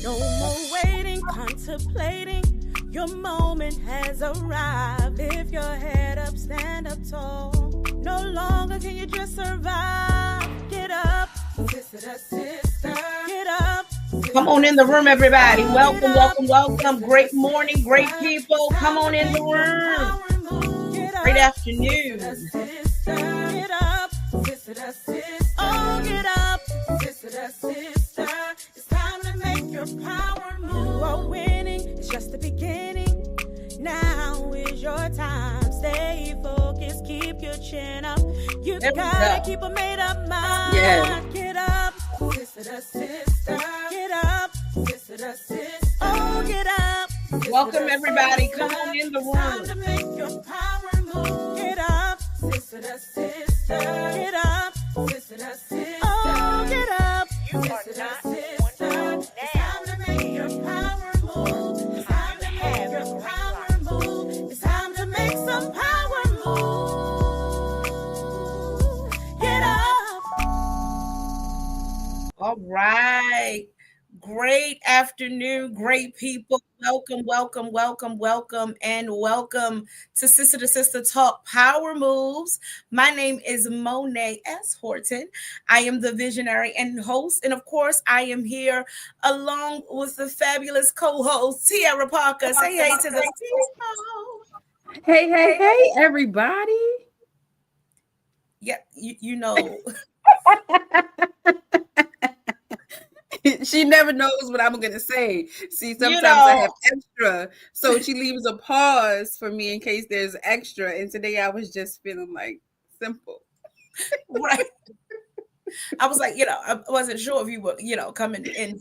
No more waiting, contemplating. Your moment has arrived. Lift your head up, stand up tall. No longer can you just survive. Get up, sister to sister. Get up. Come on in the room, everybody. Welcome, welcome, welcome. Great morning, great people. Come on in the room. Great afternoon. Get up, sister to sister. Oh, get up, sister to sister. It's time to make your power move. You are winning, it's just the beginning. Now is your time. Stay focused, keep your chin up. You gotta keep a made up mind. Yeah. Get up, sister to sister. Get up, sister to sister. Oh, get up. Welcome, everybody. Come on in the room. Time to make your power move. Get up, sister to sister. Get up, sister to sister. Oh, get up. You are not sister. It's time to make your power move. It's time to make your power move. It's time to make some power move. Get up. All right. Great afternoon, great people. Welcome, welcome, welcome, welcome, and welcome to Sister to Sister Talk Power Moves. My name is Mone't S. Horton. I am the visionary and host, and of course, I am here along with the fabulous co-host, Tiara Parker. Say hey to the people. Hey, everybody. Yeah, you know. She never knows what I'm going to say. See, sometimes I have extra. So she leaves a pause for me in case there's extra. And today I was just feeling like simple. Right. I was like, I wasn't sure if you were, coming in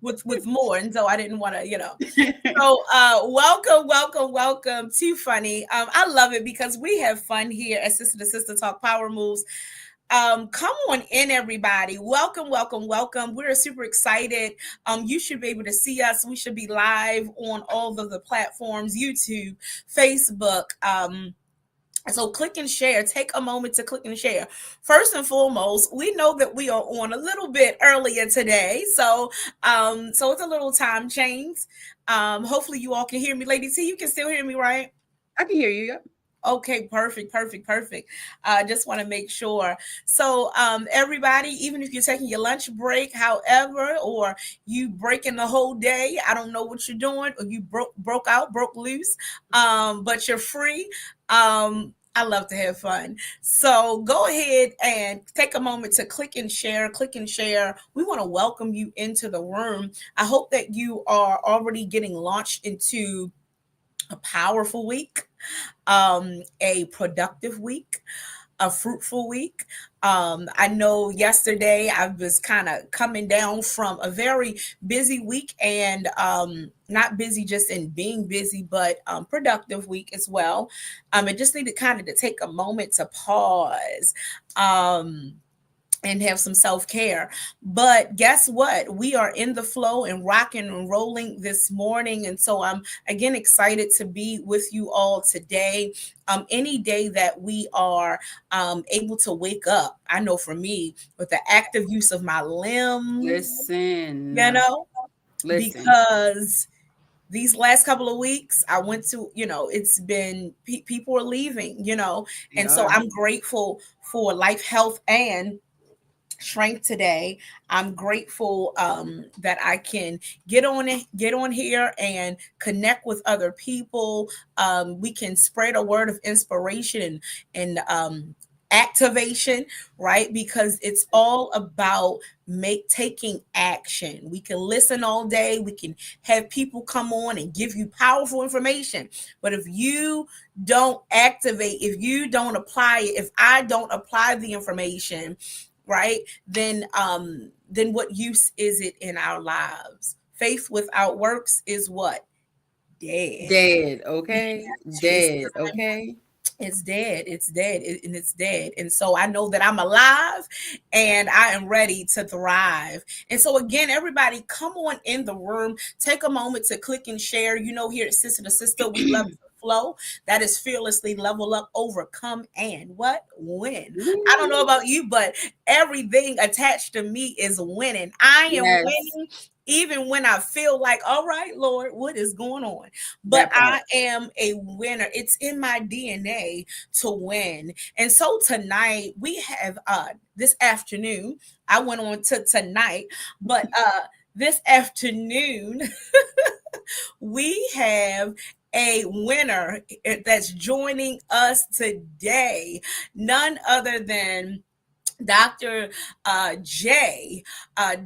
with more. And so I didn't want to, So welcome to Funny. I love it because we have fun here at Sister to Sister Talk Power Moves. Come on in, everybody. Welcome. We're super excited. You should be able to see us. We should be live on all of the platforms, YouTube, Facebook. So click and share. Take a moment to click and share. First and foremost, we know that we are on a little bit earlier today. So it's a little time change. Hopefully you all can hear me. Lady T, you can still hear me, right? I can hear you. Yep. Okay, perfect. Just want to make sure. So everybody, even if you're taking your lunch break, however, or you breaking the whole day, I don't know what you're doing, or you broke loose, but you're free. I love to have fun. So go ahead and take a moment to click and share. We want to welcome you into the room. I hope that you are already getting launched into a powerful week, a productive week, a fruitful week. I know yesterday I was kind of coming down from a very busy week, and not busy just in being busy, but productive week as well. I just needed kind of to take a moment to pause. And have some self-care. But guess what? We are in the flow and rocking and rolling this morning. And so I'm again excited to be with you all today. Any day that we are able to wake up, I know for me, with the active use of my limbs, Listen. Because these last couple of weeks, I went to, it's been, people are leaving, and so I'm grateful for life, health, and strength today. I'm grateful that I can get on here and connect with other people. We can spread a word of inspiration and activation, right? Because it's all about taking action. We can listen all day. We can have people come on and give you powerful information. But if you don't activate, if you don't apply it, if I don't apply the information, right, then what use is it in our lives? Faith without works is what? Dead. Okay. Dead. Okay. It's dead. And it's dead. And so I know that I'm alive and I am ready to thrive. And so again, everybody, come on in the room. Take a moment to click and share. Here at Sister to Sister, we love to flow. That is fearlessly level up, overcome, and what? Win. I don't know about you, but everything attached to me is winning. I am Yes, winning even when I feel like, all right, Lord, what is going on? But that I part. am a winner. It's in my DNA to win. And so tonight we have this afternoon, I went on to tonight, but this afternoon we have a winner that's joining us today, none other than Dr.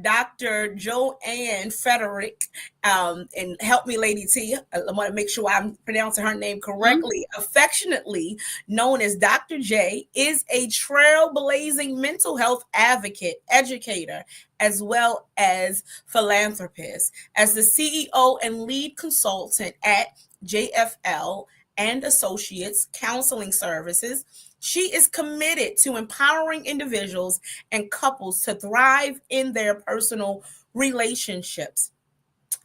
Dr. Joanne Frederick, and help me, Lady T. I want to make sure I'm pronouncing her name Mhm. correctly. Affectionately known as Dr. J, is a trailblazing mental health advocate, educator, as well as philanthropist. As the CEO and lead consultant at JFL and Associates Counseling Services, she is committed to empowering individuals and couples to thrive in their personal relationships.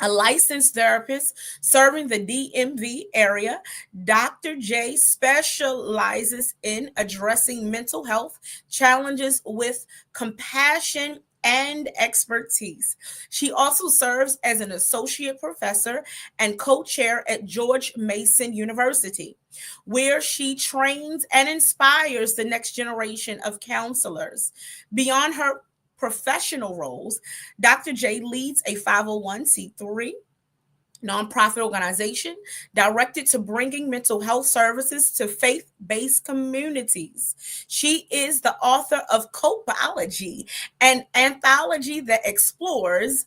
A licensed therapist serving the DMV area, Dr. J specializes in addressing mental health challenges with compassion and expertise. She also serves as an associate professor and co-chair at George Mason University, where she trains and inspires the next generation of counselors. Beyond her professional roles, Dr. J leads a 501c3 nonprofit organization directed to bringing mental health services to faith-based communities. She is the author of Copeology, an anthology that explores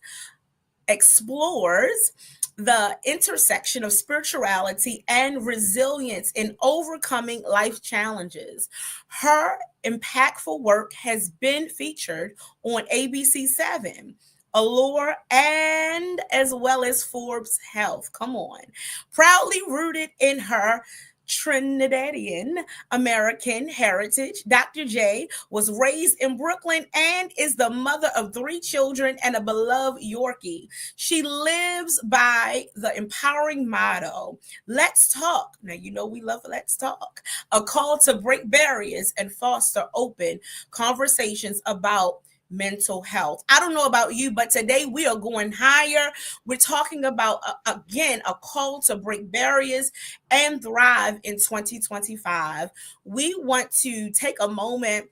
the intersection of spirituality and resilience in overcoming life challenges. Her impactful work has been featured on ABC7, Allure, and as well as Forbes Health. Come on. Proudly rooted in her Trinidadian American heritage, Dr. J was raised in Brooklyn and is the mother of 3 children and a beloved Yorkie. She lives by the empowering motto, let's talk. Now, you know we love Let's Talk, a call to break barriers and foster open conversations about mental health. I don't know about you, but today we are going higher. We're talking about, again, a call to break barriers and thrive in 2025. We want to take a moment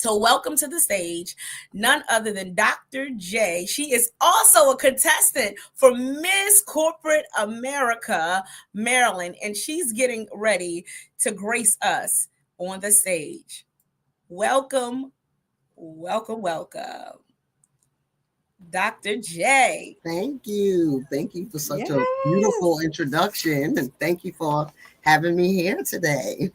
to welcome to the stage none other than Dr. J. She is also a contestant for Miss Corporate America, Maryland, and she's getting ready to grace us on the stage. Welcome, welcome, welcome, Dr. J. Thank you. Thank you for such a Yes. beautiful introduction. And thank you for having me here today.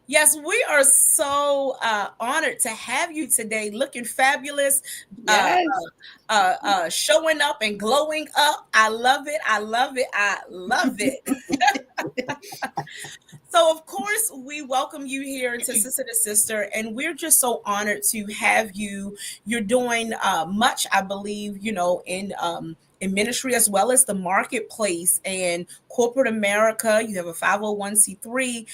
Yes, we are so honored to have you today, looking fabulous, uh, Yes. showing up and glowing up. I love it. I love it. I love it. So, of course, we welcome you here to Sister to Sister, and we're just so honored to have you. You're doing much, I believe, in ministry as well as the marketplace and corporate America. You have a 501c3.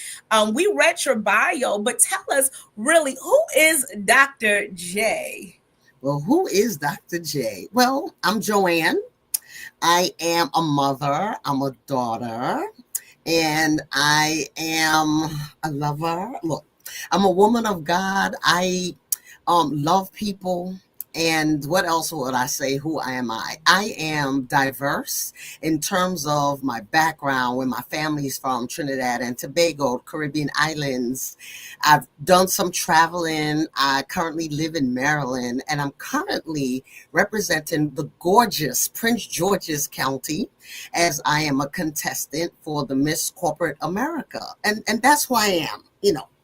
We read your bio, but tell us really, who is Dr. J? Well, who is Dr. J? Well, I'm Joanne. I am a mother, I'm a daughter, and I am a lover. Look, I'm a woman of God. I love people. And what else would I say? Who am I? I am diverse in terms of my background, where my family's from, Trinidad and Tobago, Caribbean islands. I've done some traveling. I currently live in Maryland, and I'm currently representing the gorgeous Prince George's County as I am a contestant for the Miss Corporate America. And that's who I am,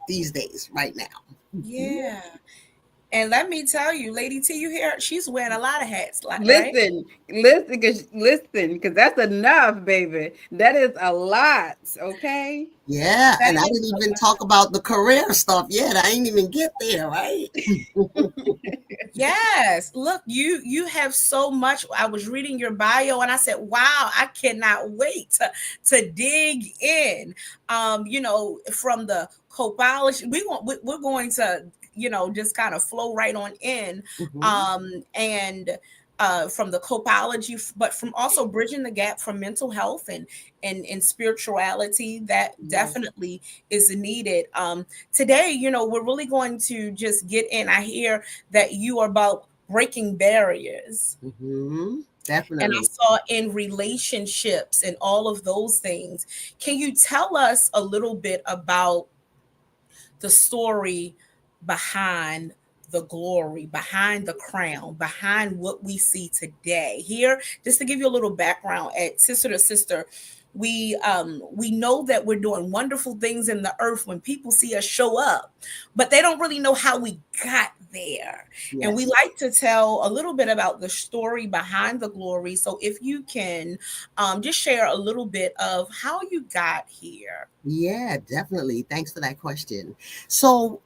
these days, right now. Yeah. And let me tell you, Lady T, you hear she's wearing a lot of hats, right? Listen, because that's enough, baby. That is a lot, okay? Yeah, That and I is didn't even talk about the career stuff yet. I ain't even get there, right? yes. Look, you have so much. I was reading your bio and I said, wow, I cannot wait to dig in. From the Copeology, we're going to, just kind of flow right on in. Mhm. And from the Copeology, but from also bridging the gap from mental health and spirituality that Yes. definitely is needed. Today, we're really going to just get in. I hear that you are about breaking barriers. And I Definitely. saw in relationships and all of those things. Can you tell us a little bit about the story behind the glory, behind the crown, behind what we see today? Here, just to give you a little background, at Sister to Sister, we know that we're doing wonderful things in the earth when people see us show up, but they don't really know how we got there. And we Yes. like to tell a little bit about the story behind the glory. So if you can just share a little bit of how you got here. Yeah, definitely. Thanks for that question. So,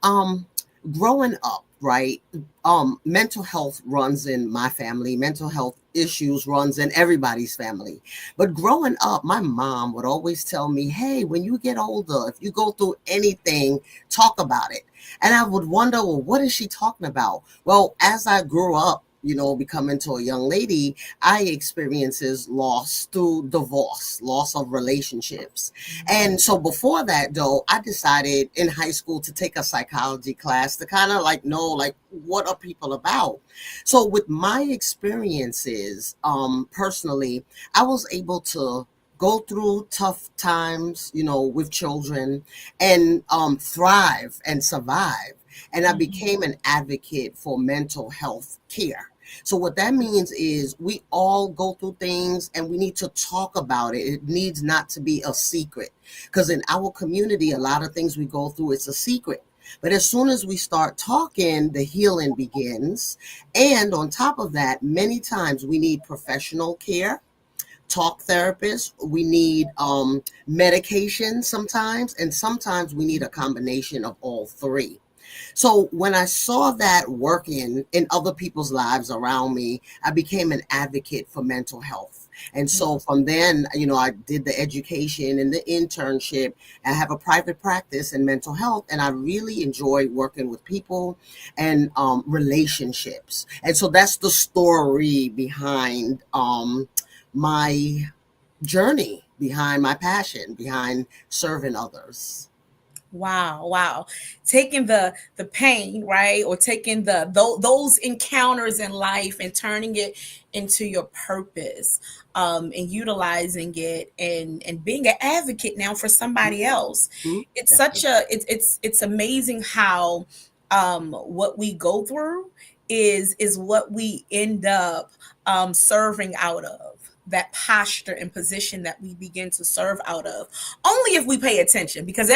growing up, right, mental health runs in my family. Mental health issues runs in everybody's family. But growing up, my mom would always tell me, "Hey, when you get older, if you go through anything, talk about it." And I would wonder, well, what is she talking about? Well, as I grew up, becoming to a young lady, I experiences loss through divorce, loss of relationships. And so before that, though, I decided in high school to take a psychology class to kind of like know, like, what are people about? So with my experiences, personally, I was able to go through tough times, with children and thrive and survive. And I Mhm. became an advocate for mental health care. So what that means is we all go through things and we need to talk about it. It needs not to be a secret, because in our community, a lot of things we go through, it's a secret. But as soon as we start talking, the healing begins. And on top of that, many times we need professional care, talk therapists, we need medication sometimes, and sometimes we need a combination of all three. So when I saw that working in other people's lives around me, I became an advocate for mental health. And so from then, I did the education and the internship. I have a private practice in mental health, and I really enjoy working with people and relationships. And so that's the story behind my journey, behind my passion, behind serving others. Wow, wow. Taking the pain, right? Or taking those encounters in life and turning it into your purpose, and utilizing it and being an advocate now for somebody else. Mhm. It's such a it's amazing how what we go through is what we end up serving out of, that posture and position that we begin to serve out of, only if we pay attention, because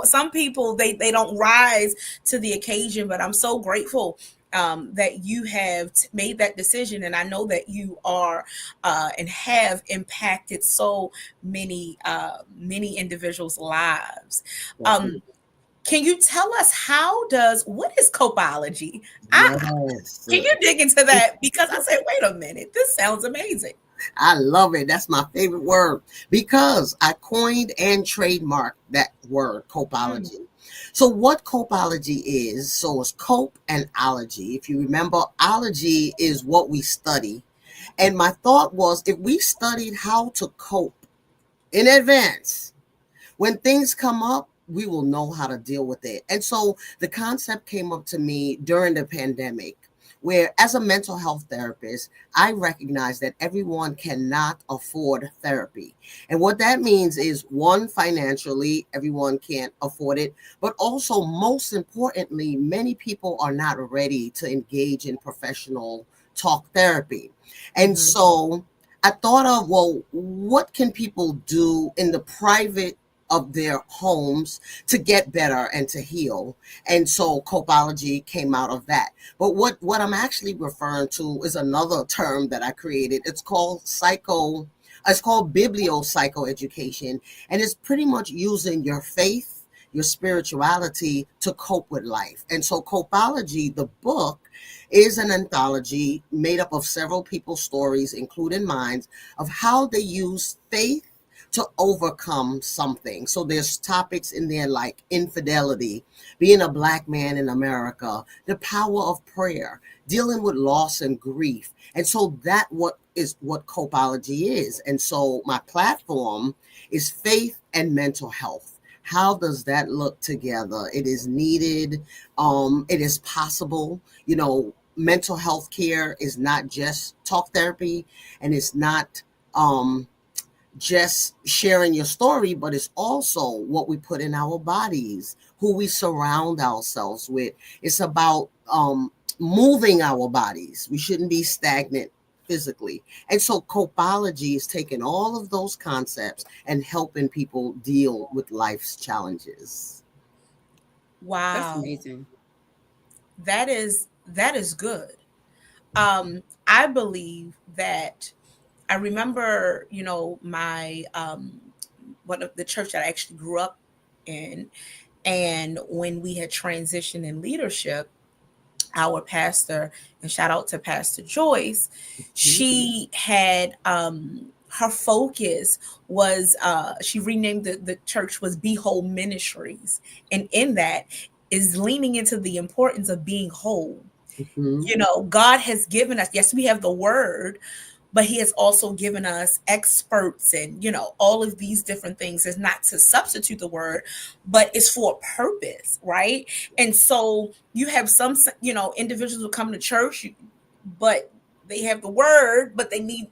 some people they don't rise to the occasion. But I'm so grateful that you have made that decision, and I know that you are and have impacted so many individuals' lives. um, Definitely. can you tell us what is Copeology? Yes. Can you dig into that? Because I said, wait a minute, this sounds amazing. I love it. That's my favorite word because I coined and trademarked that word, Mm, copeology. So what copeology is, so it's cope and ology. If you remember, ology is what we study. And my thought was if we studied how to cope in advance, when things come up, we will know how to deal with it. And so the concept came up to me during the pandemic, where as a mental health therapist, I recognize that everyone cannot afford therapy. And what that means is one, financially, everyone can't afford it, but also, most importantly, many people are not ready to engage in professional talk therapy. And mhm, so I thought of, well, what can people do in the private of their homes to get better and to heal. And so Copeology came out of that. But what I'm actually referring to is another term that I created. It's called bibliopsychoeducation, and it's pretty much using your faith, your spirituality to cope with life. And so Copeology, the book, is an anthology made up of several people's stories, including mine, of how they use faith to overcome something. So there's topics in there like infidelity, being a Black man in America, the power of prayer, dealing with loss and grief. And so what Copeology is. And so my platform is faith and mental health. How does that look together? It is needed. It is possible. Mental health care is not just talk therapy, and it's not just sharing your story, but it's also what we put in our bodies, who we surround ourselves with. It's about moving our bodies. We shouldn't be stagnant physically. And so Copeology is taking all of those concepts and helping people deal with life's challenges. Wow. That's amazing. That is good. I believe that I remember, my one of the church that I actually grew up in, and when we had transitioned in leadership, our pastor, and shout out to Pastor Joyce, she had her focus was she renamed the church was Behold Ministries, and in that is leaning into the importance of being whole. God has given us, yes, we have the word, but he has also given us experts and, all of these different things. Is not to substitute the word, but it's for a purpose, right? And so you have some, individuals who come to church, but they have the word, but they need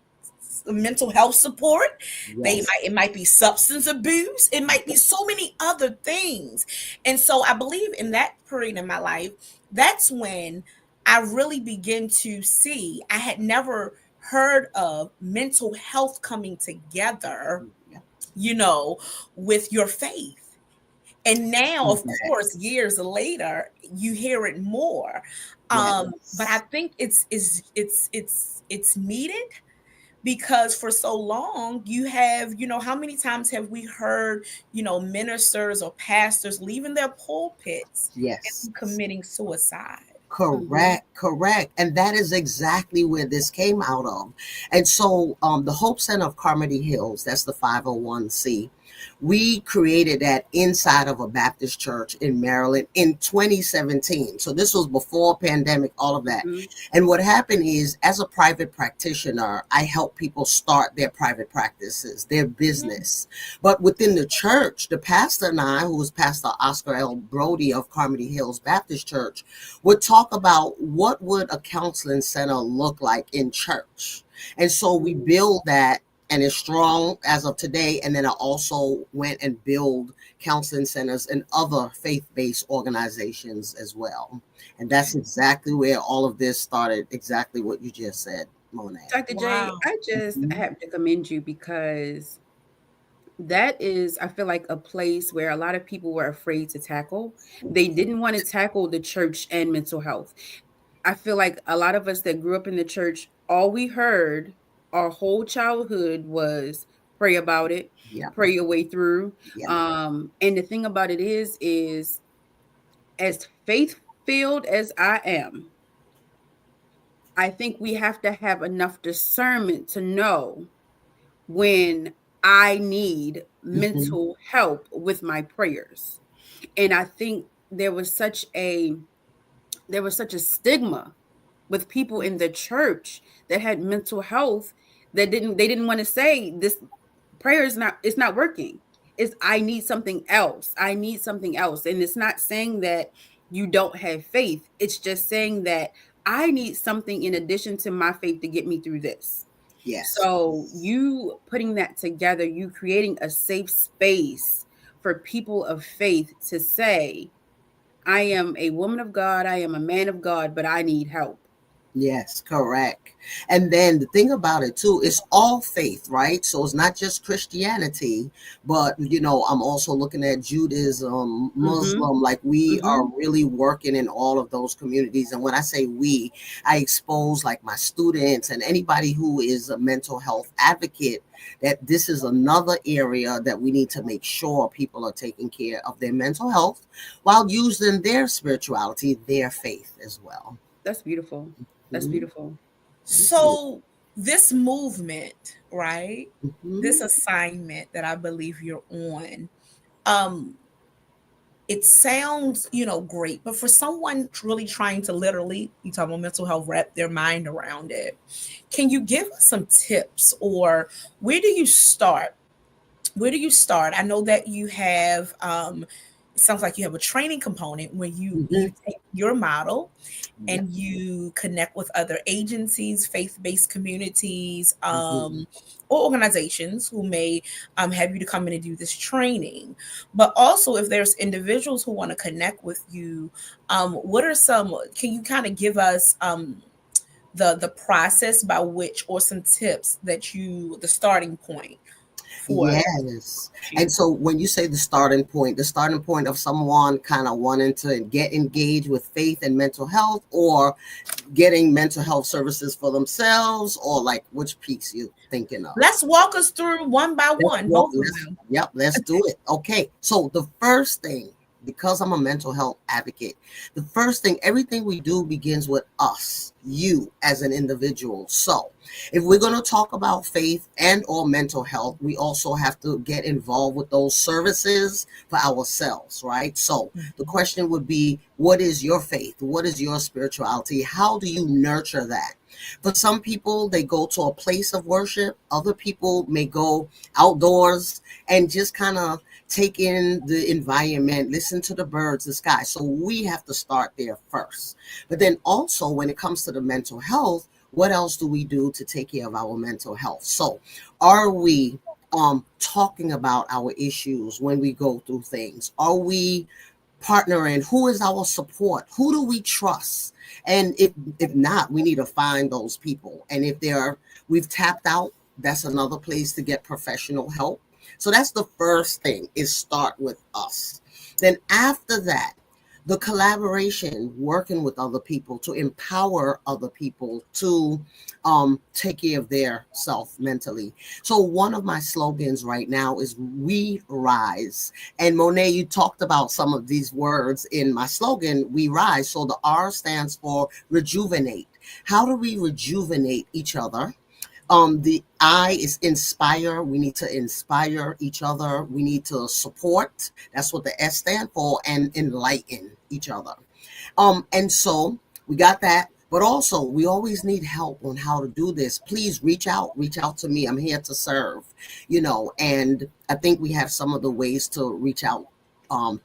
mental health support. Yes. It might be substance abuse. It might be so many other things. And so I believe in that period in my life, that's when I really begin to see, I had never heard of mental health coming together, with your faith. And now, of course, years later, you hear it more. But I think it's needed, because for so long you have, how many times have we heard, ministers or pastors leaving their pulpits and committing suicide? Correct. And that is exactly where this came out of. And so the Hope Center of Carmody Hills, that's the 501c, we created that inside of a Baptist church in Maryland in 2017. So this was before pandemic, all of that. And what happened is, as a private practitioner, I help people start their private practices, their business. But within the church, the pastor and I, who was Pastor Oscar L. Brody of Carmody Hills Baptist Church, would talk about what would a counseling center look like in church. And so we build that, and it's strong as of today. And then I also went and build counseling centers in other faith-based organizations as well. And that's exactly where all of this started, exactly what you just said, Mone't. Dr. J, I just have to commend you, because that is, I feel like, a place where a lot of people were afraid to tackle. They didn't want to tackle the church and mental health. I feel like a lot of us that grew up in the church, all we heard our whole childhood was pray about it, pray your way through. And the thing about it is as faith-filled as I am, I think we have to have enough discernment to know when I need mental help with my prayers. And I think there was such a stigma with people in the church that had mental health that they didn't want to say, this prayer it's not working. It's, I need something else. I need something else. And it's not saying that you don't have faith. It's just saying that I need something in addition to my faith to get me through this. Yes. So you putting that together, you creating a safe space for people of faith to say, I am a woman of God, I am a man of God, but I need help. Yes, correct. And then the thing about it too, it's all faith, right? So it's not just Christianity, but I'm also looking at Judaism, Mm-hmm. Muslim, like we are Mm-hmm. really working in all of those communities. And when I say we, I expose like my students and anybody who is a mental health advocate that this is another area that we need to make sure people are taking care of their mental health while using their spirituality, their faith as well. That's beautiful. That's Mhm. beautiful. Thank you. So this movement, right? This Mhm. assignment that I believe you're on, um, it sounds, great, but for someone really trying to literally, you talk about mental health, wrap their mind around it, can you give us some tips, or where do you start? Where do you start? I know that you have it sounds like you have a training component where you Mhm. take your model Yep. and you connect with other agencies, faith-based communities, Mhm. or organizations who may have you to come in and do this training. But also, if there's individuals who want to connect with you, what are some? Can you kind of give us the process by which, or some tips that the starting point for Yes. you? And so when you say the starting point of someone kind of wanting to get engaged with faith and mental health, or getting mental health services for themselves, or like which piece you thinking of? Let's walk us through one by Let's one, walk. both of them. Yep, let's do it. Okay. So the first thing, because I'm a mental health advocate, the first thing, everything we do begins with us, you as an individual. So if we're going to talk about faith and or mental health, we also have to get involved with those services for ourselves, right? So the Mhm. question would be, what is your faith? What is your spirituality? How do you nurture that? For some people, they go to a place of worship. Other people may go outdoors and just kind of take in the environment, listen to the birds, the sky. So we have to start there first. But then also, when it comes to the mental health, what else do we do to take care of our mental health? So are we talking about our issues when we go through things? Are we partnering? Who is our support? Who do we trust? And if not, we need to find those people. And if we've tapped out, that's another place to get professional help. So that's the first thing, is start with us. Then after that, the collaboration, working with other people to empower other people to take care of their self mentally. So one of my slogans right now is "We Rise." And Monet, you talked about some of these words in my slogan, "We Rise." So the R stands for rejuvenate. How do we rejuvenate each other? The I is inspire. We need to inspire each other. We need to support. That's what the S stand for, and enlighten each other. And so we got that. But also, we always need help on how to do this. Please reach out to me. I'm here to serve, and I think we have some of the ways to reach out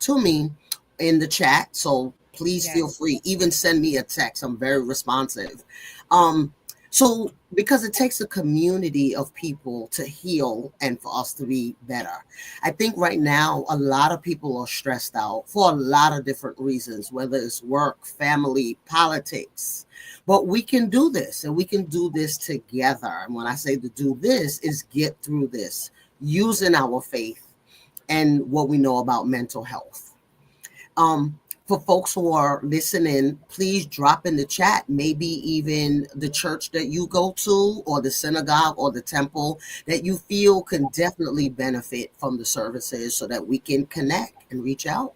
to me in the chat. So please feel Yes. free. Even send me a text. I'm very responsive. Um, so because it takes a community of people to heal and for us to be better. I think right now a lot of people are stressed out for a lot of different reasons, whether it's work, family, politics. But we can do this, and we can do this together. And when I say to do this, is get through this using our faith and what we know about mental health. For folks who are listening, please drop in the chat, maybe even the church that you go to, or the synagogue or the temple that you feel can definitely benefit from the services, so that we can connect and reach out.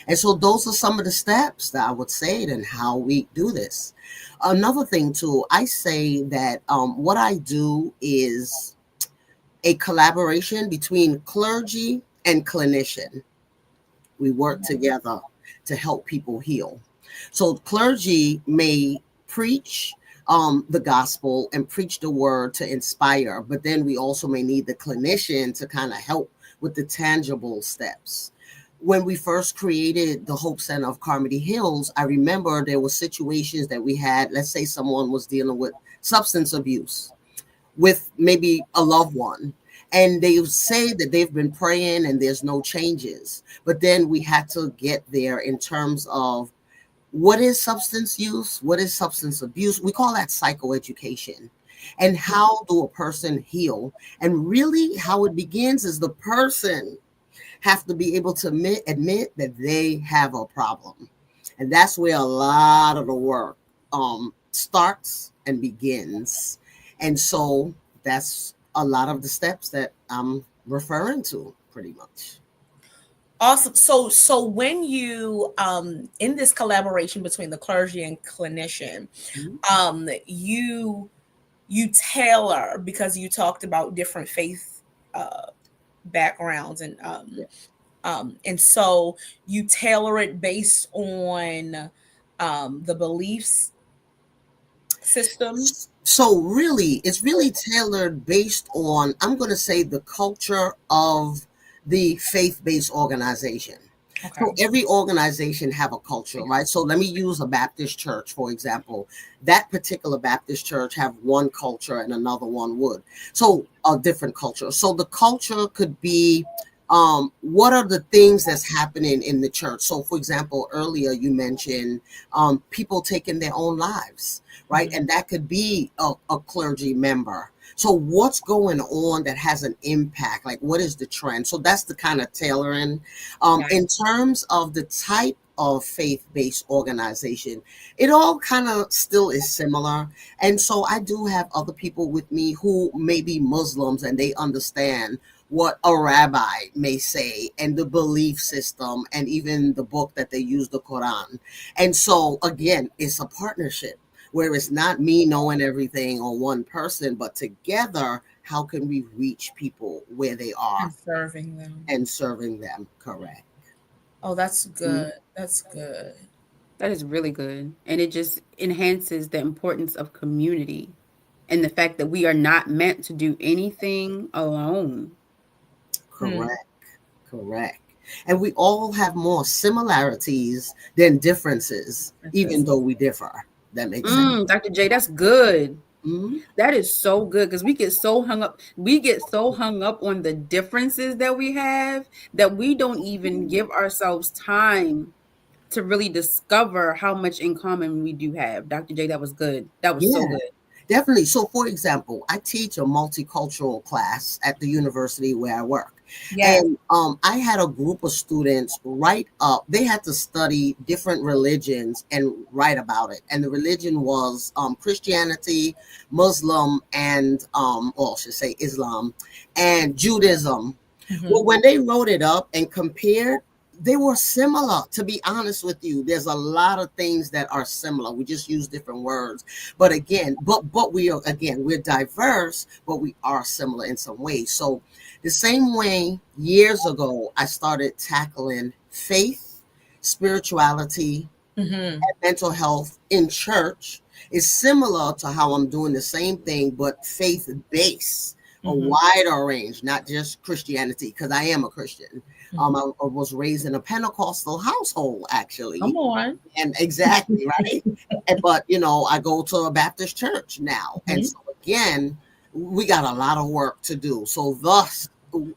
And so those are some of the steps that I would say and how we do this. Another thing too, I say that what I do is a collaboration between clergy and clinician. We work together to help people heal. So clergy may preach the gospel and preach the word to inspire, but then we also may need the clinician to kind of help with the tangible steps. When we first created the Hope Center of Carmody Hills, I remember there were situations that we had. Let's say someone was dealing with substance abuse with maybe a loved one, and they say that they've been praying and there's no changes, but then we had to get there in terms of what is substance use? What is substance abuse? We call that psychoeducation. And how do a person heal? And really how it begins is the person have to be able to admit that they have a problem. And that's where a lot of the work starts and begins. And so that's a lot of the steps that I'm referring to pretty much. Awesome. So when you in this collaboration between the clergy and clinician, you tailor, because you talked about different faith backgrounds, and so you tailor it based on the beliefs system. So really, it's really tailored based on, I'm going to say, the culture of the faith-based organization. Okay. So every organization have a culture, right? So let me use a Baptist church, for example. That particular Baptist church have one culture and another one would. So a different culture. So the culture could be, what are the things that's happening in the church? So for example, earlier you mentioned people taking their own lives, right? And that could be a clergy member. So what's going on that has an impact? Like, what is the trend? So that's the kind of tailoring. In terms of the type of faith-based organization, it all kind of still is similar. And so I do have other people with me who may be Muslims and they understand what a rabbi may say and the belief system and even the book that they use, the Quran. And so again, it's a partnership where it's not me knowing everything or one person, but together, how can we reach people where they are And serving them? Correct. Oh, that's good. That's good. That is really good. And it just enhances the importance of community and the fact that we are not meant to do anything alone. Correct. Correct. And we all have more similarities than differences, even though we differ. That makes sense. Dr. J, that's good. Mhm. That is so good, because we get so hung up. We get so hung up on the differences that we have that we don't even give ourselves time to really discover how much in common we do have. Dr. J, that was good. That was so Yeah. good. Definitely. So, for example, I teach a multicultural class at the university where I work. Yes. And I had a group of students write up, they had to study different religions and write about it. And the religion was Christianity, Muslim, and, or I should say Islam, and Judaism. Well, when they wrote it up and compared, they were similar. To be honest with you, there's a lot of things that are similar. We just use different words. But again, but we are, again, we're diverse, but we are similar in some ways. So the same way years ago, I started tackling faith, spirituality, and mental health in church is similar to how I'm doing the same thing, but faith-based, a wider range, not just Christianity, because I am a Christian. I was raised in a Pentecostal household, actually. Come on. And exactly, right? But, you know, I go to a Baptist church now. And so, again, we got a lot of work to do. So thus,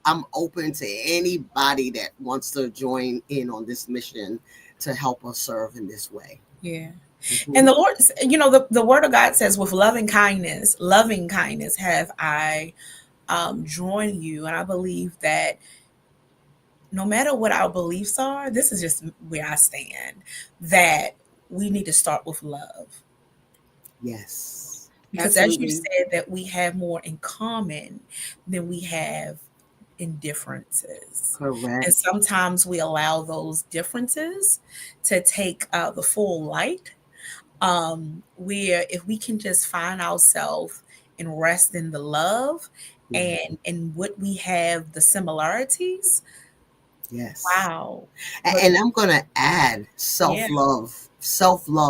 I'm open to anybody that wants to join in on this mission to help us serve in this way. Yeah. And the Lord, you know, the word of God says, with loving kindness have I drawn you. And I believe that no matter what our beliefs are, this is just where I stand, that we need to start with love. Yes. Because as you said, that we have more in common than we have in differences. Correct. And sometimes we allow those differences to take the full light, where if we can just find ourselves and rest in the love and what we have, the similarities. Yes. Wow. And I'm going to add self-love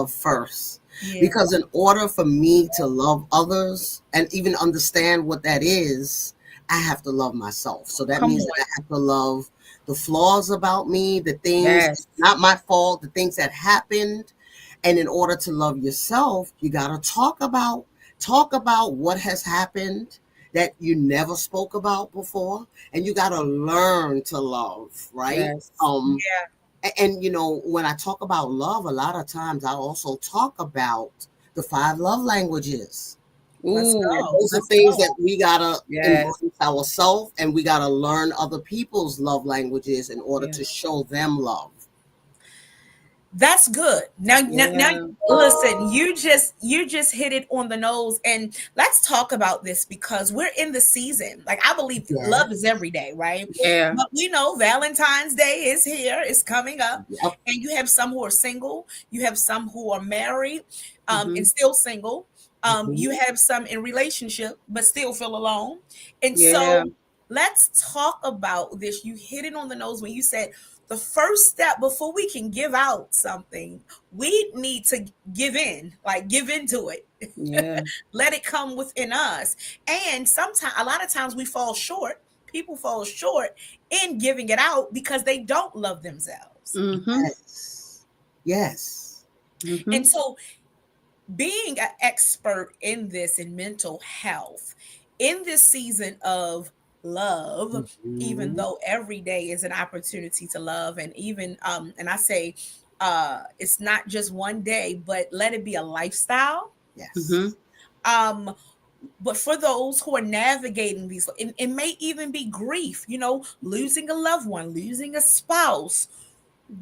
first. Yeah. Because in order for me to love others and even understand what that is, I have to love myself. So that means that I have to love the flaws about me, the things not my fault, the things that happened. And in order to love yourself, you got to talk about what has happened that you never spoke about before, and you got to learn to love, right? And you know, when I talk about love, a lot of times I also talk about the 5 love languages. Let's Ooh, And go. those are Let's things go. that we gotta yes. embrace ourselves, and we gotta learn other people's love languages in order Yeah. to show them love. That's good. Now, Yeah. listen. You just hit it on the nose, and let's talk about this because we're in the season. Like I believe love is Yes. every day, right? Yeah. But we know Valentine's Day is here, it's coming up, Yep. and you have some who are single, you have some who are married, and Hmm. still single. You Mhm. have some in relationship but still feel alone, and Yeah. so let's talk about this. You hit it on the nose when you said the first step before we can give out something, we need to give in, like give into it. Yeah. Let it come within us. And sometimes, a lot of times, we fall short. People fall short in giving it out because they don't love themselves. Hmm. Yes. Yes. And Hmm. so, being an expert in this in mental health, in this season of love, even Mhm. though every day is an opportunity to love, and even and I say it's not just one day, but let it be a lifestyle. Hmm. Yes. um but for those who are navigating these, it may even be grief, losing a loved one, losing a spouse.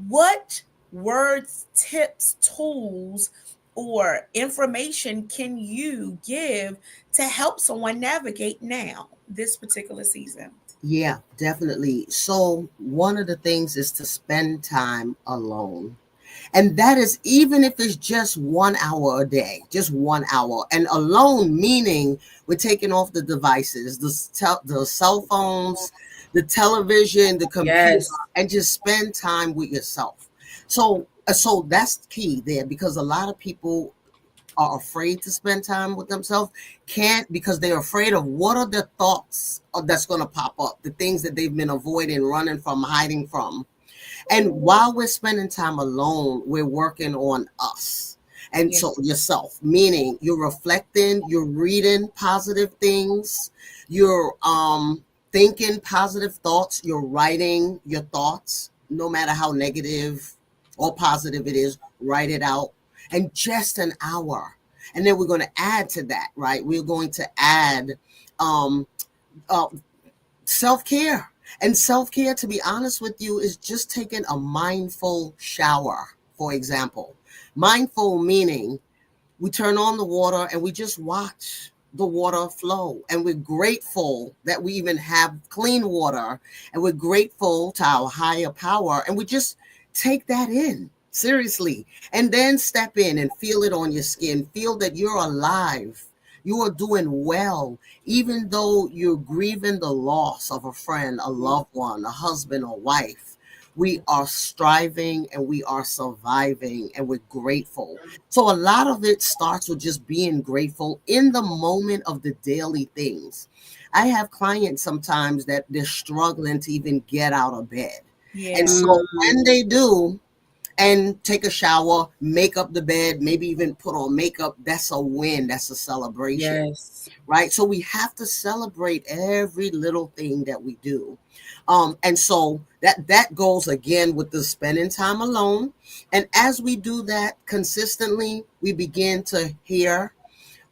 What words, tips, tools, or information can you give to help someone navigate now, this particular season? Yeah, definitely. So, one of the things is to spend time alone. And that is even if it's just 1 hour a day, just 1 hour. And alone meaning we're taking off the devices, the cell phones, the television, the computer, Yes. and just spend time with yourself. So that's key there, because a lot of people are afraid to spend time with themselves, can't, because they're afraid of what are the thoughts that's going to pop up, the things that they've been avoiding, running from, hiding from. And while we're spending time alone, we're working on us. And so Yes. yourself, meaning you're reflecting, you're reading positive things, you're thinking positive thoughts, you're writing your thoughts, no matter how negative or positive it is, write it out. And just an hour. And then we're going to add to that, right? We're going to add um, uh, self-care. And self-care, to be honest with you, is just taking a mindful shower, for example. Mindful meaning we turn on the water and we just watch the water flow. And we're grateful that we even have clean water. And we're grateful to our higher power. And we just take that in seriously. And then step in and feel it on your skin. Feel that you're alive. You are doing well, even though you're grieving the loss of a friend, a loved one, a husband or wife. We are striving and we are surviving and we're grateful. So a lot of it starts with just being grateful in the moment of the daily things. I have clients sometimes that they're struggling to even get out of bed. And Yeah. so Mm. when they do, and take a shower, make up the bed, maybe even put on makeup, that's a win, that's a celebration, Yes. right? So we have to celebrate every little thing that we do. And so that goes again with the spending time alone. And as we do that consistently, we begin to hear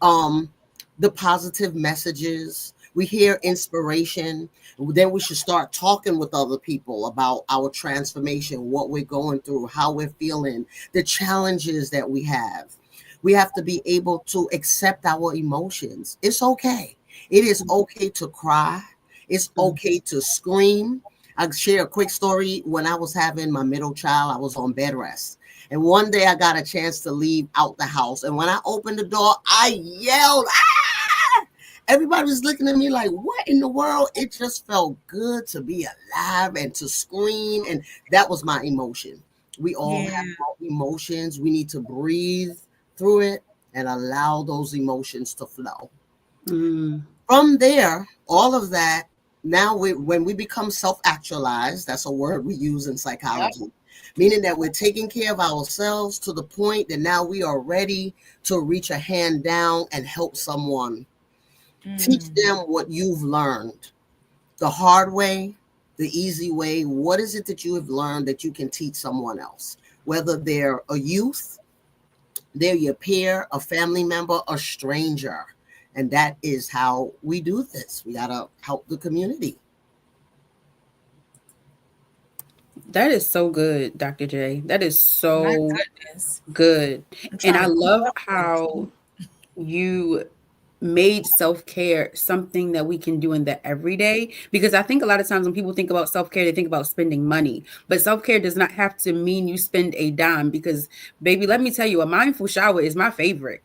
um, the positive messages. We hear inspiration. Then we should start talking with other people about our transformation, what we're going through, how we're feeling, the challenges that we have. We have to be able to accept our emotions. It's okay. It is okay to cry. It's Mm. okay to scream. I'll share a quick story. When I was having my middle child, I was on bed rest. And one day I got a chance to leave out the house. And when I opened the door, I yelled, ah! Everybody was looking at me like, what in the world? It just felt good to be alive and to scream. And that was my emotion. We all Yeah. have our emotions. We need to breathe through it and allow those emotions to flow. Mm. From there, all of that, now when we become self-actualized, that's a word we use in Yep. psychology, meaning that we're taking care of ourselves to the point that now we are ready to reach a hand down and help someone. Teach Mm. them what you've learned the hard way, the easy way. What is it that you have learned that you can teach someone else? Whether they're a youth, they're your peer, a family member, a stranger. And that is how we do this. We got to help the community. That is so good, Dr. J. That is My so goodness. good. I'm And trying I to keep love up with how you made self-care something that we can do in the everyday, because I think a lot of times when people think about self-care, they think about spending money, but self-care does not have to mean you spend a dime, because baby, let me tell you, a mindful shower is my favorite.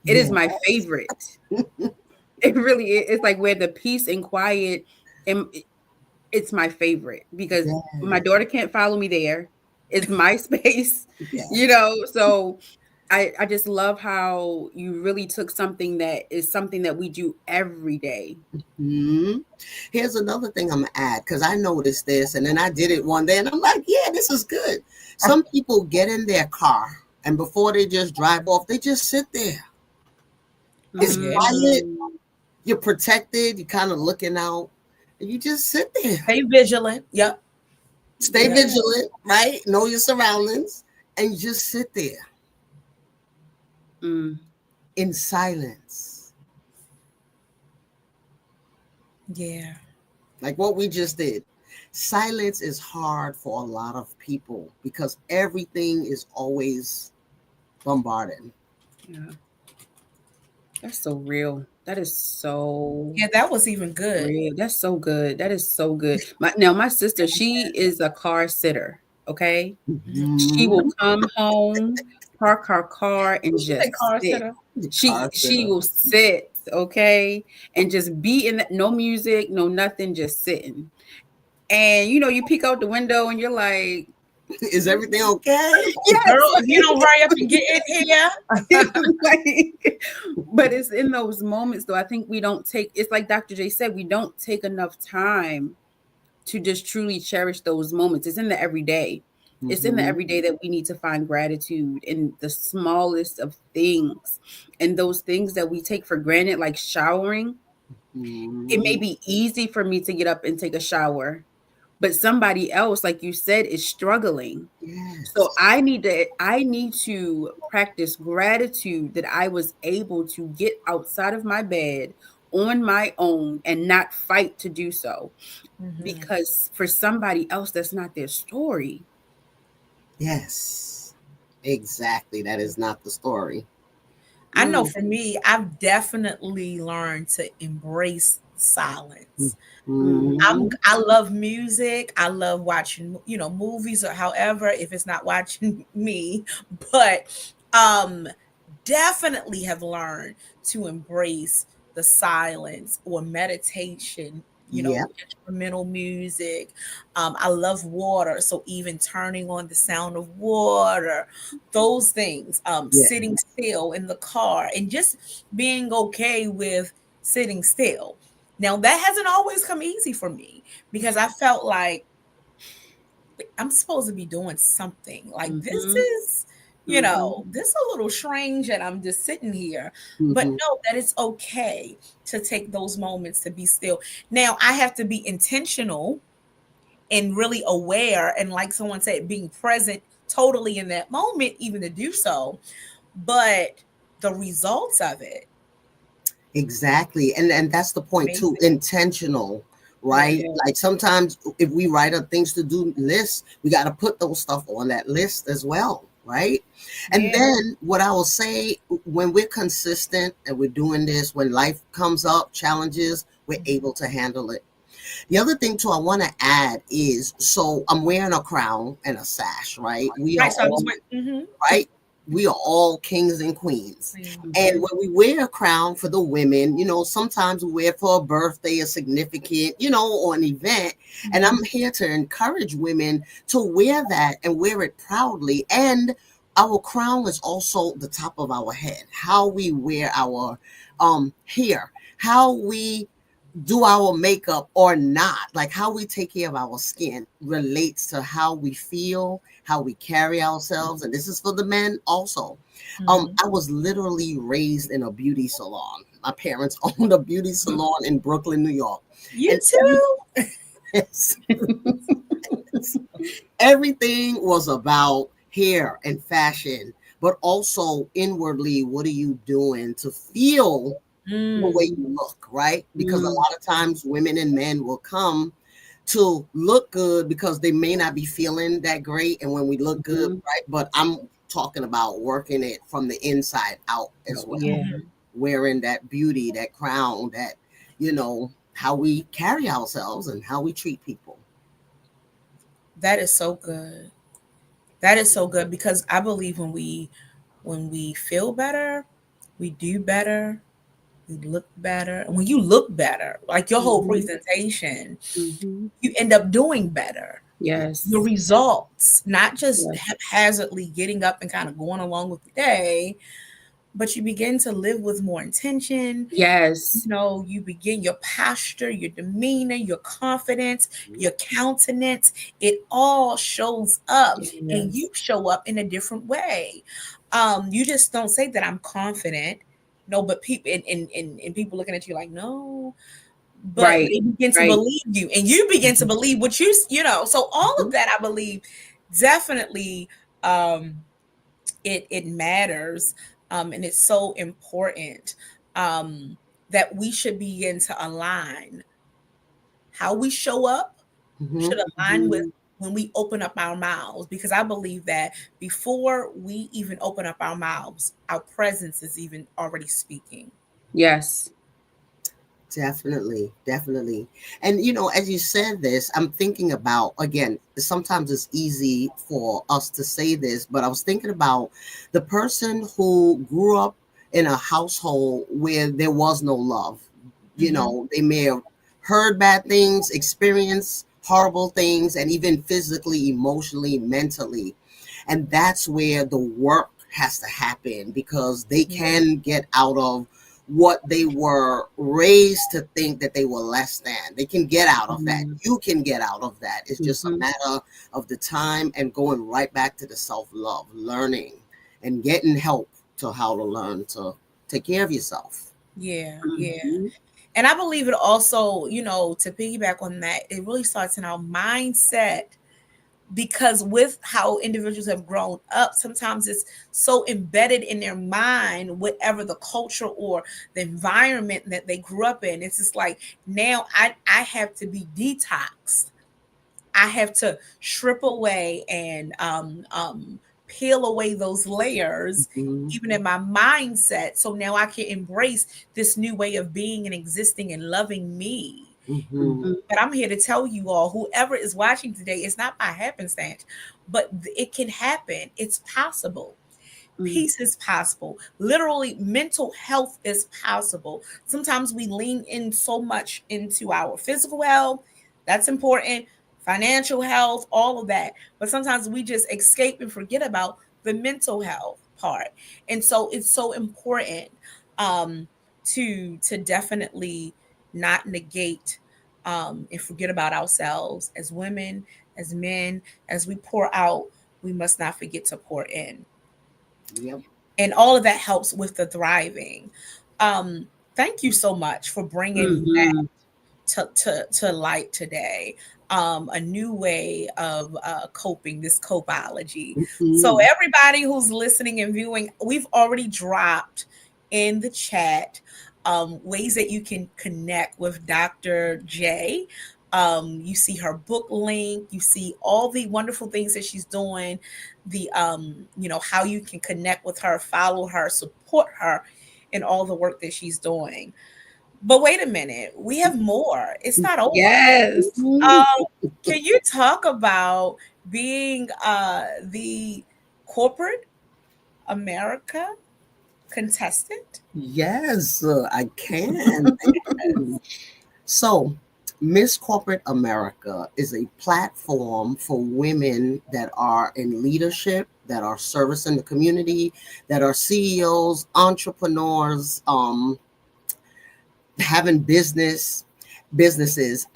It is my favorite. It really is. It's like where the peace and quiet, and it's my favorite, because my daughter can't follow me there. It's my space, you know. So I just love how you really took something that is something that we do every day. Mm-hmm. Here's another thing I'm gonna add, because I noticed this, and then I did it one day, and I'm like, yeah, this is good. Some people get in their car, and before they just drive off, they just sit there. It's quiet. You're protected. You're kind of looking out, and you just sit there. Stay vigilant. Yep. Stay vigilant, right? Know your surroundings, and just sit there in silence. Yeah. Like what we just did. Silence is hard for a lot of people because everything is always bombarded. Yeah. That's so real. That is so that was even good. real. That's so good. That is so good. My sister, she is a car sitter. Okay. She will come home, park her car, and just sit. She will sit, okay, and just be in no music, no nothing, just sitting. And you peek out the window and you're like, is everything okay? Yes. Girl, if you don't hurry up and get in here. But it's in those moments, though, I think we don't take, it's like Dr. J said, we don't take enough time to just truly cherish those moments. It's in the everyday. It's in the everyday that we need to find gratitude in the smallest of things, and those things that we take for granted, like showering. It may be easy for me to get up and take a shower, but somebody else, like you said, is struggling. So I need to practice gratitude that I was able to get outside of my bed on my own and not fight to do so. Because for somebody else, that's not their story. Yes, exactly. That is not the story. I know for me, I've definitely learned to embrace silence. I love music. I love watching, movies, or however, if it's not watching me, but definitely have learned to embrace the silence or meditation, instrumental music. I love water. So even turning on the sound of water, those things, sitting still in the car and just being okay with sitting still. Now that hasn't always come easy for me, because I felt like I'm supposed to be doing something. Like this is, this is a little strange and I'm just sitting here. But know that it's okay to take those moments to be still. Now I have to be intentional and really aware, and like someone said, being present totally in that moment, even to do so. But the results of it. Exactly. And that's the point too. Intentional. Right? Like sometimes if we write a things to do list, we got to put those stuff on that list as well. Right? And then what I will say, when we're consistent and we're doing this, when life comes up, challenges, we're able to handle it. The other thing too I want to add is, so I'm wearing a crown and a sash, right? We are all, right? We are all kings and queens. And when we wear a crown for the women, sometimes we wear it for a birthday, a significant, or an event. And I'm here to encourage women to wear that and wear it proudly. And our crown is also the top of our head. How we wear our hair, how we do our makeup or not, like how we take care of our skin relates to how we feel, how we carry ourselves. And this is for the men also. I was literally raised in a beauty salon. My parents owned a beauty salon in Brooklyn, New York. You too? Yes. Everything was about hair and fashion, but also inwardly, what are you doing to feel the way you look, right? Because a lot of times women and men will come to look good because they may not be feeling that great. And when we look good, right? But I'm talking about working it from the inside out as well. Yeah. Wearing that beauty, that crown, that, how we carry ourselves and how we treat people. That is so good. That is so good, because I believe when we feel better, we do better, we look better. And when you look better, like your whole presentation, you end up doing better. Yes. Your results, not just Yes. haphazardly getting up and kind of going along with the day, but you begin to live with more intention. Yes. You begin your posture, your demeanor, your confidence, your countenance, it all shows up, and Yes. you show up in a different way. You just don't say that I'm confident. No, but people and people looking at you like, no, but Right. they begin to Right. believe you, and you begin to believe what so all of that, I believe, definitely it matters, and it's so important, that we should begin to align how we show up should align with when we open up our mouths, because I believe that before we even open up our mouths, our presence is even already speaking. Yes. Definitely, definitely. And as you said this, I'm thinking about, again, sometimes it's easy for us to say this, but I was thinking about the person who grew up in a household where there was no love. They may have heard bad things, experienced horrible things, and even physically, emotionally, mentally. And that's where the work has to happen, because they can get out of what they were raised to think that they were less than. They can get out of that. You can get out of that. It's just a matter of the time and going right back to the self-love, learning and getting help to how to learn to take care of yourself. Yeah. And I believe it also, to piggyback on that, it really starts in our mindset, because with how individuals have grown up, sometimes it's so embedded in their mind, whatever the culture or the environment that they grew up in. It's just like, now I have to be detoxed. I have to strip away and peel away those layers, even in my mindset. So now I can embrace this new way of being and existing and loving me. But I'm here to tell you all, whoever is watching today, it's not by happenstance, but it can happen. It's possible. Peace is possible. Literally, mental health is possible. Sometimes we lean in so much into our physical health. That's important. Financial health, all of that. But sometimes we just escape and forget about the mental health part. And so it's so important, to definitely not negate, and forget about ourselves as women, as men. As we pour out, we must not forget to pour in. Yep. And all of that helps with the thriving. Thank you so much for bringing that to light today. A new way of coping, this Copeology. So everybody who's listening and viewing, we've already dropped in the chat ways that you can connect with Dr. J. You see her book link, you see all the wonderful things that she's doing, the how you can connect with her, follow her, support her in all the work that she's doing. But wait a minute, we have more. It's not over. Yes. Can you talk about being the corporate America contestant? Yes, I can. So, Miss Corporate America is a platform for women that are in leadership, that are servicing the community, that are CEOs, entrepreneurs, having businesses.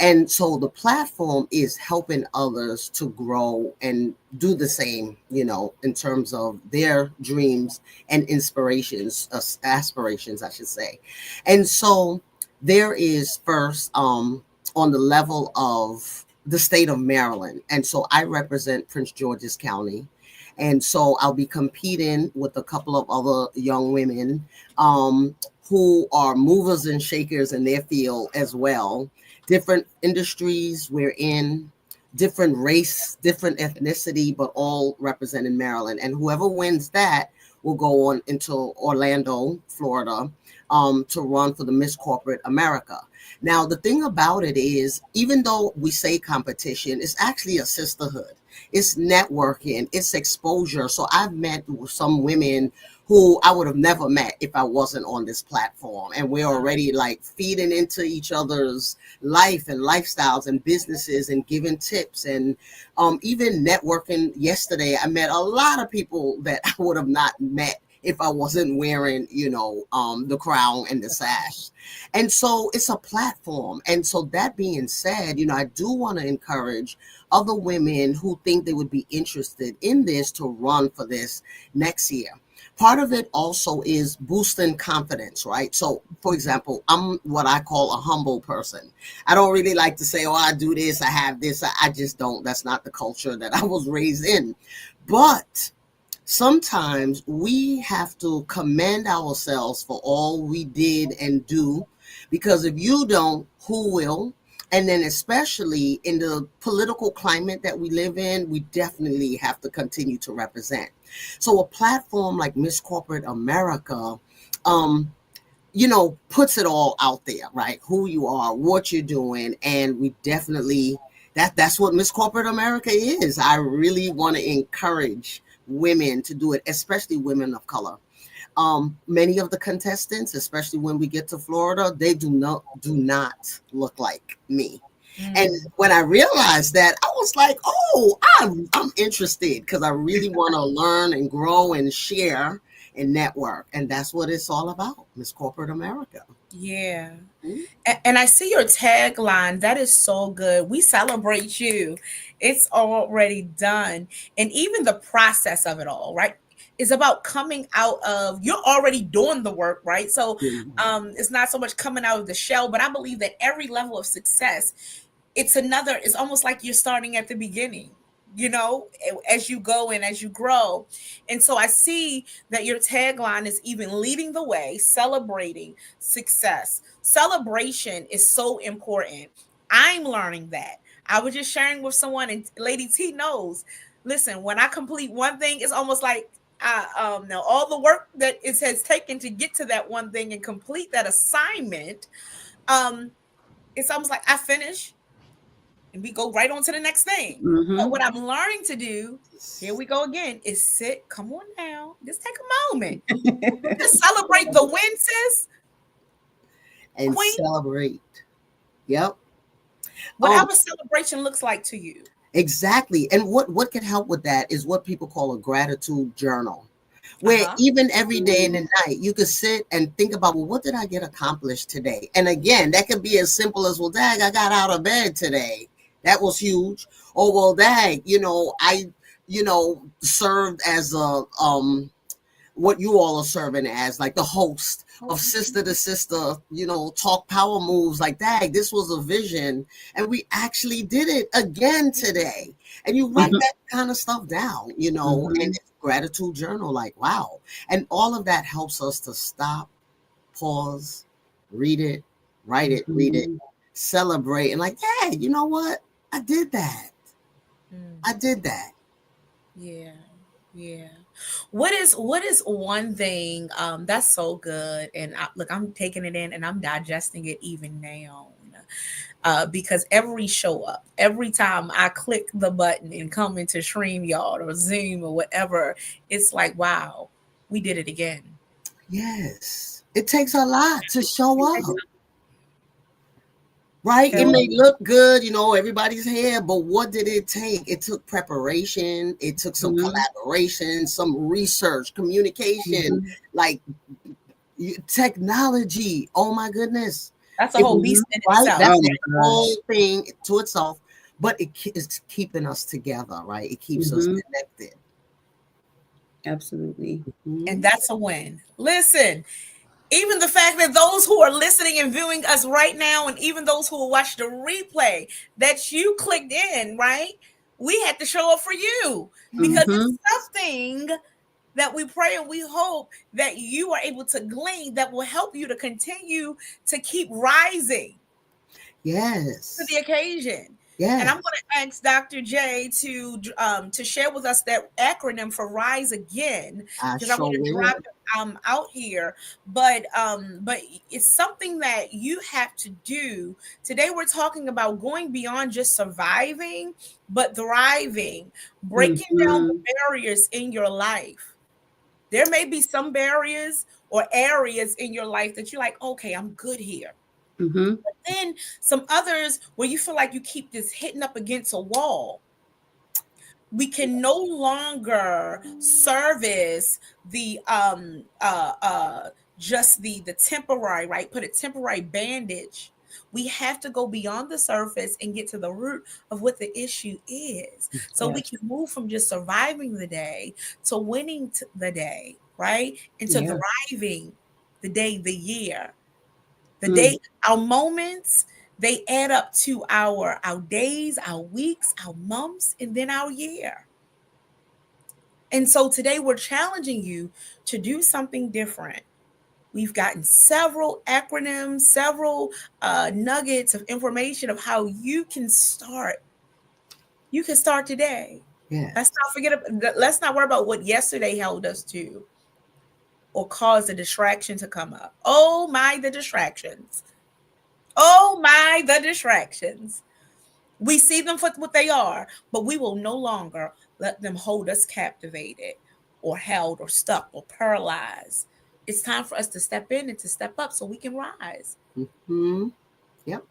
And so the platform is helping others to grow and do the same, in terms of their dreams and inspirations, aspirations, I should say. And so there is first, on the level of the state of Maryland. And so I represent Prince George's County. And so I'll be competing with a couple of other young women who are movers and shakers in their field as well. Different industries we're in, different race, different ethnicity, but all representing Maryland. And whoever wins that will go on into Orlando, Florida, to run for the Miss Corporate America. Now, the thing about it is, even though we say competition, it's actually a sisterhood. It's networking, it's exposure. So I've met some women who I would have never met if I wasn't on this platform. And we're already like feeding into each other's life and lifestyles and businesses and giving tips. And even networking yesterday, I met a lot of people that I would have not met if I wasn't wearing, the crown and the sash. And so it's a platform. And so that being said, I do want to encourage other women who think they would be interested in this to run for this next year. Part of it also is boosting confidence, right? So, for example, I'm what I call a humble person. I don't really like to say, I do this, I have this. I just don't. That's not the culture that I was raised in. But sometimes we have to commend ourselves for all we did and do, because if you don't, who will? And then especially in the political climate that we live in, we definitely have to continue to represent. So a platform like Miss Corporate America, puts it all out there, right? Who you are, what you're doing. And we definitely, that's what Miss Corporate America is. I really want to encourage women to do it, especially women of color. Many of the contestants, especially when we get to Florida, they do not look like me. And when I realized that, I was like, I'm interested, because I really want to learn and grow and share and network. And that's what it's all about, Miss Corporate America. Yeah. And I see your tagline. That is so good. We celebrate you. It's already done. And even the process of it all, right? Is about coming out of, you're already doing the work, right? So it's not so much coming out of the shell, but I believe that every level of success, it's almost like you're starting at the beginning, as you go and as you grow. And so I see that your tagline is even leading the way, celebrating success. Celebration is so important. I'm learning that. I was just sharing with someone, and Lady T knows, listen, when I complete one thing, it's almost like now all the work that it has taken to get to that one thing and complete that assignment, it's almost like I finish and we go right on to the next thing. But what I'm learning to do, here we go again, is sit. Come on now, just take a moment, just celebrate the win, sis, and Queen. Celebrate. Yep. Whatever celebration looks like to you. Exactly. And what can help with that is what people call a gratitude journal, where even every day and night you could sit and think about, well, what did I get accomplished today? And again, that could be as simple as, well, dang, I got out of bed today. That was huge. Or, well, dang, I served as a what you all are serving as, like the host of Sister to Sister, talk power moves, like that. This was a vision, and we actually did it again today. And you write that kind of stuff down, and it's gratitude journal, like, wow. And all of that helps us to stop, pause, read it, write it, read it, celebrate, and like, hey, you know what? I did that. I did that. Yeah. Yeah. What is one thing that's so good? And I'm taking it in and I'm digesting it even now. Because every show up, every time I click the button and come into StreamYard or Zoom or whatever, it's like, wow, we did it again. Yes. It takes a lot to show up. Right? It may look good, everybody's here, but what did it take? It took preparation. It took some collaboration, some research, communication, like technology. Oh my goodness. That's a whole beast in itself. That's the whole thing to itself, but it's keeping us together, right? It keeps us connected. Absolutely. And that's a win. Listen, Even the fact that those who are listening and viewing us right now, and even those who will watch the replay, that you clicked in, right? We had to show up for you because Mm-hmm. it's something that we pray and we hope that you are able to glean that will help you to continue to keep rising to the Yes. occasion. And I'm Yes. going to ask Dr. J to share with us that acronym for Rise Again, I because I sure want to will. drop it out here. But it's something that you have to do. Today we're talking about going beyond just surviving, but thriving, breaking down the Mm-hmm. barriers in your life. There may be some barriers or areas in your life that you're like, okay, I'm good here. Mm-hmm. Then some others where you feel like you keep this hitting up against a wall. We can no longer service the just the temporary, right? Put a temporary bandage. We have to go beyond the surface and get to the root of what the issue is, so we Yes. can move from just surviving the day to winning the day, right? Into Yeah. thriving the day, the year, the Mm. day. Our moments, they add up to our days, our weeks, our months, and then our year. And so today we're challenging you to do something different. We've gotten several acronyms, several nuggets of information of how you can start. You can start today. Let's Yes. not let's not worry about what yesterday held us to or caused a distraction to come up. Oh my, the distractions. Oh my, the distractions. We see them for what they are, but we will no longer let them hold us captivated or held or stuck or paralyzed. It's time for us to step in and to step up so we can rise. Mm-hmm. Yep.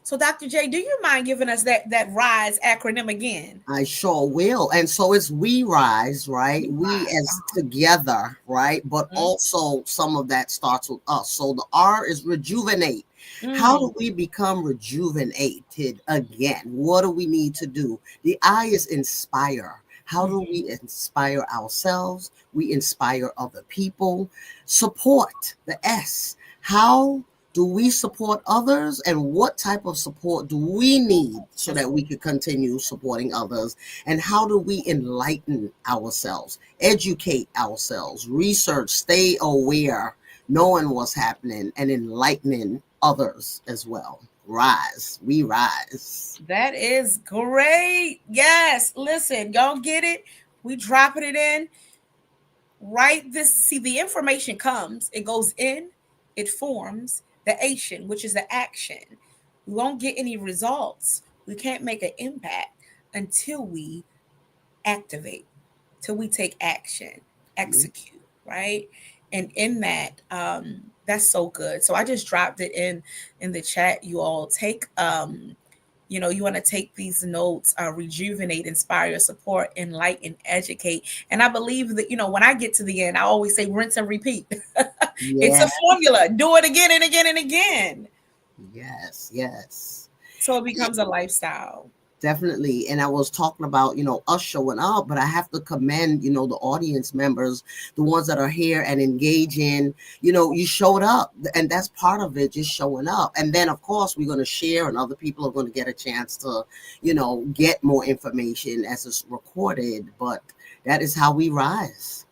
So, Dr. J, do you mind giving us that RISE acronym again? I sure will. And so it's we rise, right? We as together, right? But Mhm. also some of that starts with us. So the R is rejuvenate. How Mm, do we become rejuvenated again? What do we need to do? The I is inspire. How do mhm. we inspire ourselves? We inspire other people. Support, the S. How do we support others, and what type of support do we need so That's that we could continue supporting others? And how do we enlighten ourselves, educate ourselves, research, stay aware, knowing what's happening, and enlightening others as well? Rise, we rise. that is great. Yes. Listen, y'all get it? We dropping it in. Write this. See, the information comes, it goes in, it forms the action, which is the action. We won't get any results. We can't make an impact until we activate, till we take action, execute, right? And in that, that's so good. So I just dropped it in the chat. You all take you want to take these notes, rejuvenate, inspire, support, enlighten, educate. And I believe that, when I get to the end, I always say rinse and repeat. It's Yeah, a formula. Do it again and again and again. yes, yes. So it becomes a lifestyle. Definitely. And I was talking about, us showing up, but I have to commend, the audience members, the ones that are here and engaging. You showed up, and that's part of it, just showing up. And then, of course, we're going to share, and other people are going to get a chance to, get more information as it's recorded. But that is how we rise.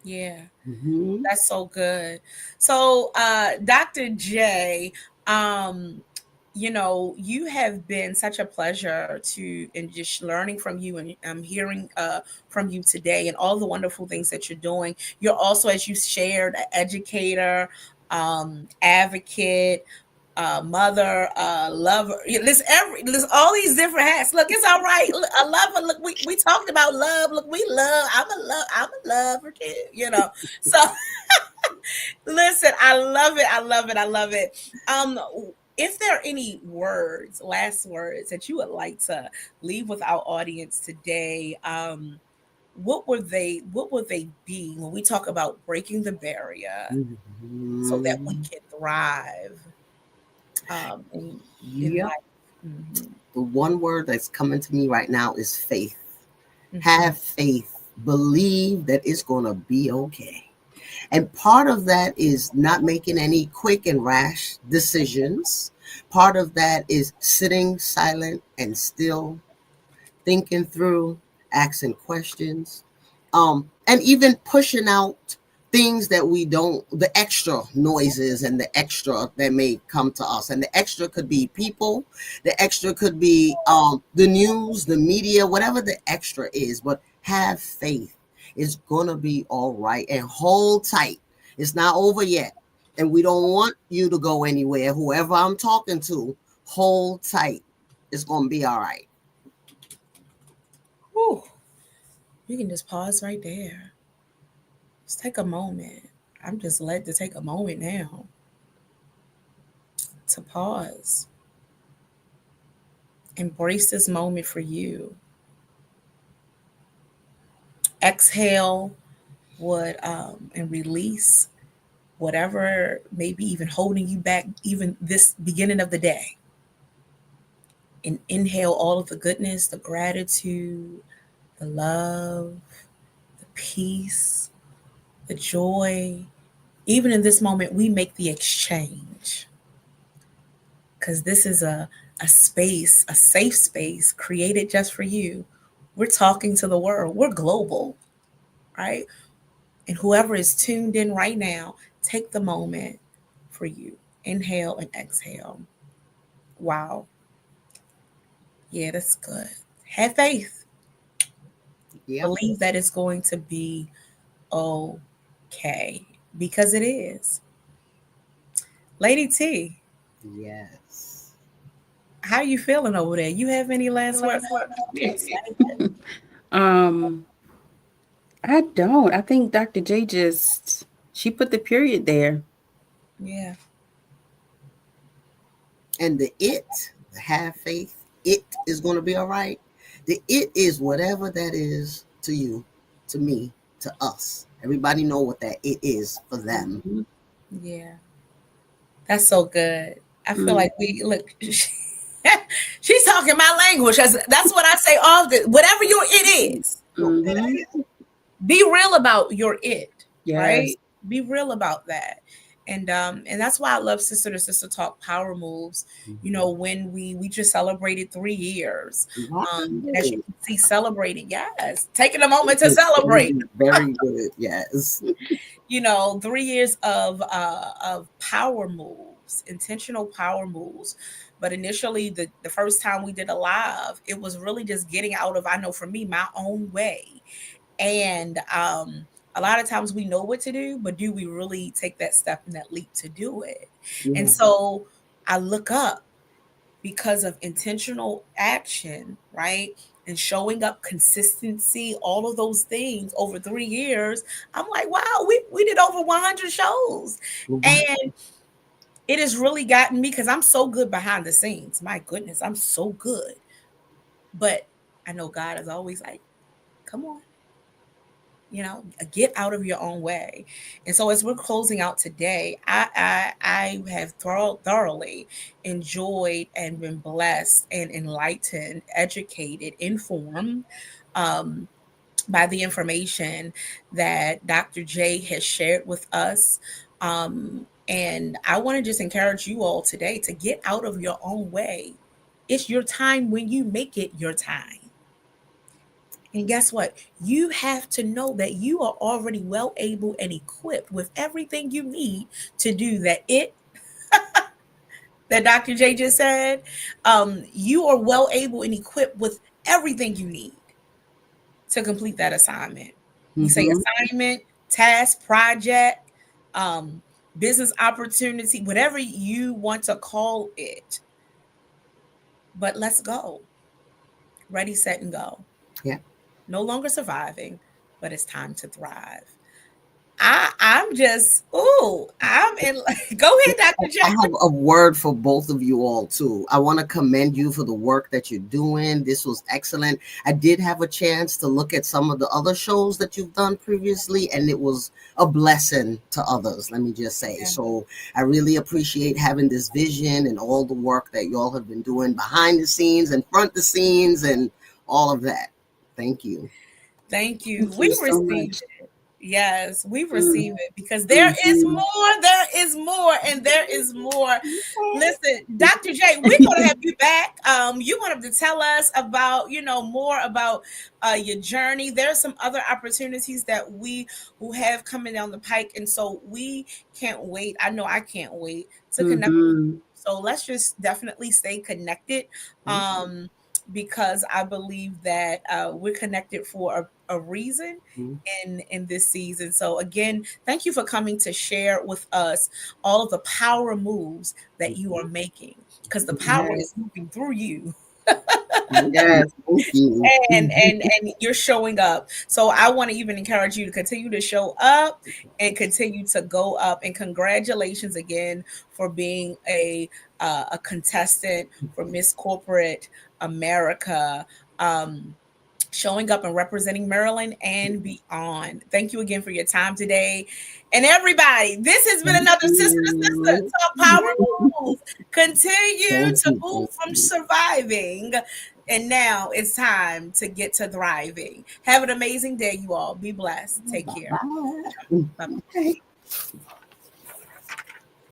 Yeah. Mm-hmm. That's so good. So, Dr. J, you have been such a pleasure to and just learning from you, and I'm hearing from you today and all the wonderful things that you're doing. You're also, as you shared, an educator, advocate, mother, lover. Listen, all these different hats. Look, it's all right. Look, a lover. Look, we talked about love. Look, we love. I'm a lover too. So listen, I love it. I love it. I love it. If there are any last words that you would like to leave with our audience today, what would they be when we talk about breaking the barrier so that we Mm-hmm. can thrive in Yep. life? Mhm, The one word that's coming to me right now is faith. mhm. Have faith. Believe that it's going to be okay. And part of that is not making any quick and rash decisions. Part of that is sitting silent and still, thinking through, asking questions, and even pushing out things that we don't, the extra noises and the extra that may come to us. And the extra could be people, the extra could be the news, the media, whatever the extra is. But have faith. It's going to be all right. And hold tight. It's not over yet. And we don't want you to go anywhere. Whoever I'm talking to, hold tight. It's going to be all right. Whew. You can just pause right there. Just take a moment. I'm just led to take a moment now to pause. Embrace this moment for you. Exhale and release whatever may be even holding you back, even this beginning of the day. And inhale all of the goodness, the gratitude, the love, the peace, the joy. Even in this moment, we make the exchange. Because this is a space, a safe space created just for you. We're talking to the world. We're global, right? And whoever is tuned in right now, take the moment for you. Inhale and exhale. Wow. Yeah, that's good. Have faith. Yep. Believe that it's going to be okay, because it is. Lady T. Yes. How you feeling over there? You have any last words? I don't. I think Dr. J she put the period there. Yeah. And the have faith, it is going to be all right. The it is whatever that is to you, to me, to us. Everybody know what that it is for them. Mhm. Yeah. That's so good. I feel like we look. She's talking my language. That's what I say often. Whatever your it is, Mhm. be real about your it. Yes. Right? Be real about that. And that's why I love Sister to Sister Talk Power Moves. You know, when we just celebrated 3 years. As you can see, celebrating, yes, taking a moment to celebrate. Very good, yes. You know, 3 years of power moves, intentional power moves. But initially, the first time we did a live, it was really just getting out of, I know for me, my own way. And a lot of times we know what to do, but do we really take that step and that leap to do it? Yeah. And so I look up because of intentional action, right? And showing up, consistency, all of those things over 3 years. I'm like, wow, we did over 100 shows. And it has really gotten me, because I'm so good behind the scenes. My goodness, I'm so good. But I know God is always like, come on. You know, get out of your own way. And so as we're closing out today, I have thoroughly enjoyed and been blessed and enlightened, educated, informed by the information that Dr. J has shared with us. And I want to just encourage you all today to get out of your own way. It's your time when you make it your time. And guess what? You have to know that you are already well able and equipped with everything you need to do that. That Dr. J just said, you are well able and equipped with everything you need to complete that assignment. We say assignment, task, project, business opportunity, whatever you want to call it. But let's go. Ready, set, and go. Yeah. No longer surviving, but it's time to thrive. I'm just, I'm in. Go ahead, Dr. J. I have a word for both of you all too. I want to commend you for the work that you're doing. This was excellent. I did have a chance to look at some of the other shows that you've done previously, and it was a blessing to others, let me just say. Yeah. So I really appreciate having this vision and all the work that y'all have been doing behind the scenes and front the scenes and all of that. Thank you. Thank you. Thank We you so received much. it. Yes, we receive it because there is more, and there is more. Listen, Dr. J, we're going to have you back. You wanted to tell us about, more about your journey. There are some other opportunities that we will have coming down the pike. And so we can't wait. I know I can't wait to connect with you. So let's just definitely stay connected. Because I believe that we're connected for a reason in this season. So again, thank you for coming to share with us all of the power moves that you are making, because the power is moving through you. Yes, thank you. and you're showing up. So I want to even encourage you to continue to show up and continue to go up. And congratulations again for being a contestant for Miss Corporate America, showing up and representing Maryland and beyond. Thank you again for your time today. And everybody, this has been another Sister to Sister Talk Power Moves. Continue to move from surviving. And now it's time to get to thriving. Have an amazing day, you all. Be blessed. Take care. Bye. Bye-bye.